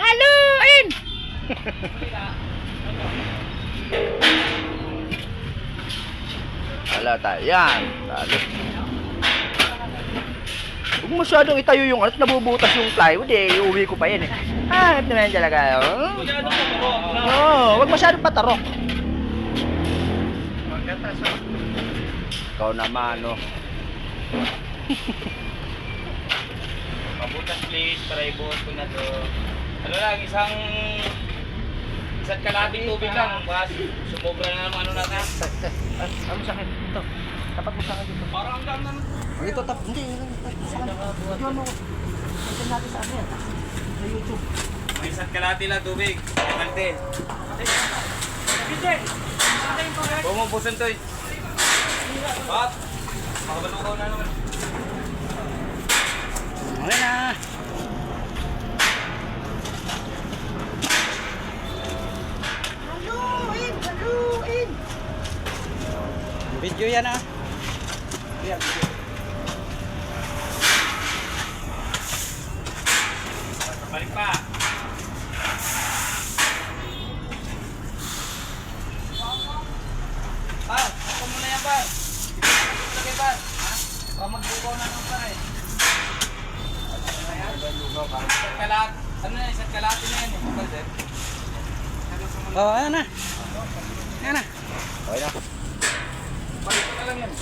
haluin! Wala tayo. Yan. Talo. Huwag masyadong itayo yung ano, nabubutas yung plywood eh. Iuwi ko pa yan eh. Ah, ito na yan talaga. Oo, huwag masyadong patarok. Ikaw naman, no. Mabutas please, para ibuhos ko na to. Ano lang, isang kalating tubig lang. Baka sumobra na naman ano natin. Ano sa akin? Ito. Tapat mo sa akin dito. Parang ang dami naman. Ito, hindi. Tapat sa akin. Ito mo. Ito natin sa akin. Sa YouTube. May isang kalati lang tubig. Kalte. Bumubusan to eh. Bakit? Makabalukaw na naman. Okay na. Haluin! Haluin! Video yan ah. Yan, video. Balik pa. Ako muna yan pa. Lagay pa. Ha? Baka maglugaw na naman pa rin. Isang kalat. Ano na, isang kalati na yan. Oh, ayan na. Ayan na. Okay na. Balik pa lang yan.